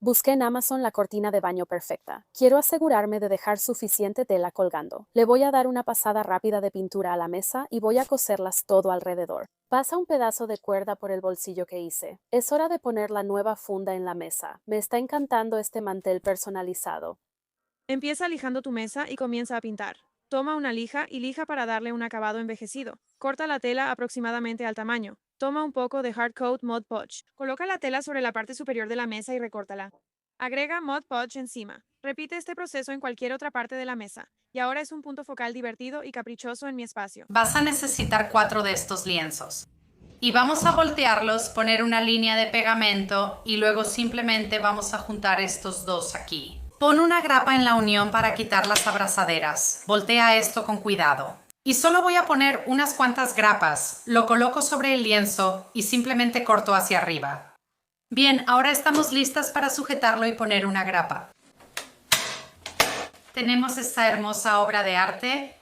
Busqué en Amazon la cortina de baño perfecta. Quiero asegurarme de dejar suficiente tela colgando. Le voy a dar una pasada rápida de pintura a la mesa y voy a coserlas todo alrededor. Pasa un pedazo de cuerda por el bolsillo que hice. Es hora de poner la nueva funda en la mesa. Me está encantando este mantel personalizado. Empieza lijando tu mesa y comienza a pintar. Toma una lija y lija para darle un acabado envejecido. Corta la tela aproximadamente al tamaño. Toma un poco de Hard Coat Mod Podge. Coloca la tela sobre la parte superior de la mesa y recórtala. Agrega Mod Podge encima. Repite este proceso en cualquier otra parte de la mesa. Y ahora es un punto focal divertido y caprichoso en mi espacio. Vas a necesitar 4 de estos lienzos. Y vamos a voltearlos, poner una línea de pegamento y luego simplemente vamos a juntar estos dos aquí. Pon una grapa en la unión para quitar las abrazaderas. Voltea esto con cuidado. Y solo voy a poner unas cuantas grapas. Lo coloco sobre el lienzo y simplemente corto hacia arriba. Bien, ahora estamos listas para sujetarlo y poner una grapa. Tenemos esta hermosa obra de arte.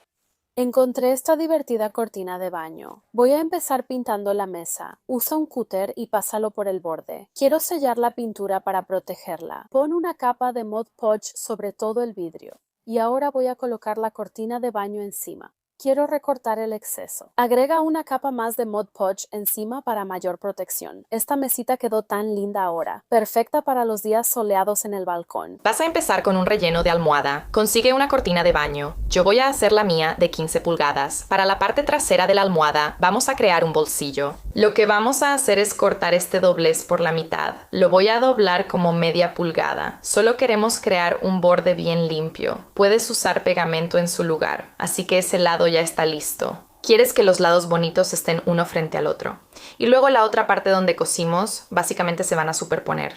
Encontré esta divertida cortina de baño. Voy a empezar pintando la mesa. Usa un cúter y pásalo por el borde. Quiero sellar la pintura para protegerla. Pon una capa de Mod Podge sobre todo el vidrio. Y ahora voy a colocar la cortina de baño encima. Quiero recortar el exceso. Agrega una capa más de Mod Podge encima para mayor protección. Esta mesita quedó tan linda ahora, perfecta para los días soleados en el balcón. Vas a empezar con un relleno de almohada. Consigue una cortina de baño. Yo voy a hacer la mía de 15 pulgadas. Para la parte trasera de la almohada vamos a crear un bolsillo. Lo que vamos a hacer es cortar este doblez por la mitad. Lo voy a doblar como media pulgada. Solo queremos crear un borde bien limpio. Puedes usar pegamento en su lugar, así que ese lado ya está listo. Quieres que los lados bonitos estén uno frente al otro. Y luego la otra parte donde cosimos, básicamente se van a superponer.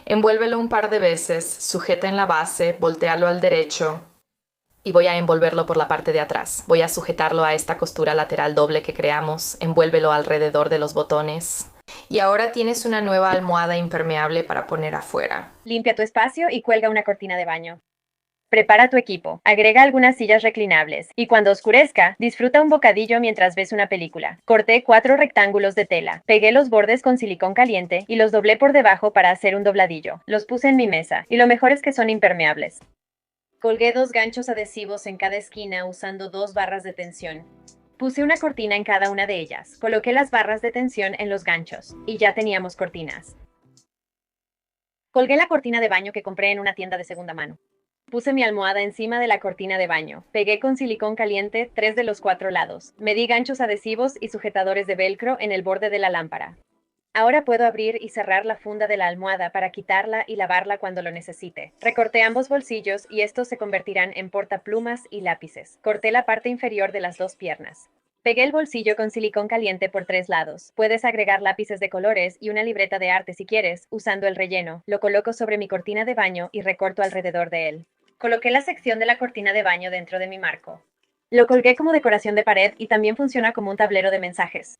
Envuélvelo un par de veces, sujeta en la base, voltéalo al derecho y voy a envolverlo por la parte de atrás. Voy a sujetarlo a esta costura lateral doble que creamos, envuélvelo alrededor de los botones. Y ahora tienes una nueva almohada impermeable para poner afuera. Limpia tu espacio y cuelga una cortina de baño. Prepara tu equipo, agrega algunas sillas reclinables y cuando oscurezca, disfruta un bocadillo mientras ves una película. Corté 4 rectángulos de tela, pegué los bordes con silicón caliente y los doblé por debajo para hacer un dobladillo. Los puse en mi mesa y lo mejor es que son impermeables. Colgué 2 ganchos adhesivos en cada esquina usando 2 barras de tensión. Puse una cortina en cada una de ellas, coloqué las barras de tensión en los ganchos y ya teníamos cortinas. Colgué la cortina de baño que compré en una tienda de segunda mano. Puse mi almohada encima de la cortina de baño. Pegué con silicón caliente 3 de los 4 lados. Medí ganchos adhesivos y sujetadores de velcro en el borde de la lámpara. Ahora puedo abrir y cerrar la funda de la almohada para quitarla y lavarla cuando lo necesite. Recorté ambos bolsillos y estos se convertirán en portaplumas y lápices. Corté la parte inferior de las 2 piernas. Pegué el bolsillo con silicón caliente por 3 lados. Puedes agregar lápices de colores y una libreta de arte si quieres, usando el relleno. Lo coloco sobre mi cortina de baño y recorto alrededor de él. Coloqué la sección de la cortina de baño dentro de mi marco. Lo colgué como decoración de pared y también funciona como un tablero de mensajes.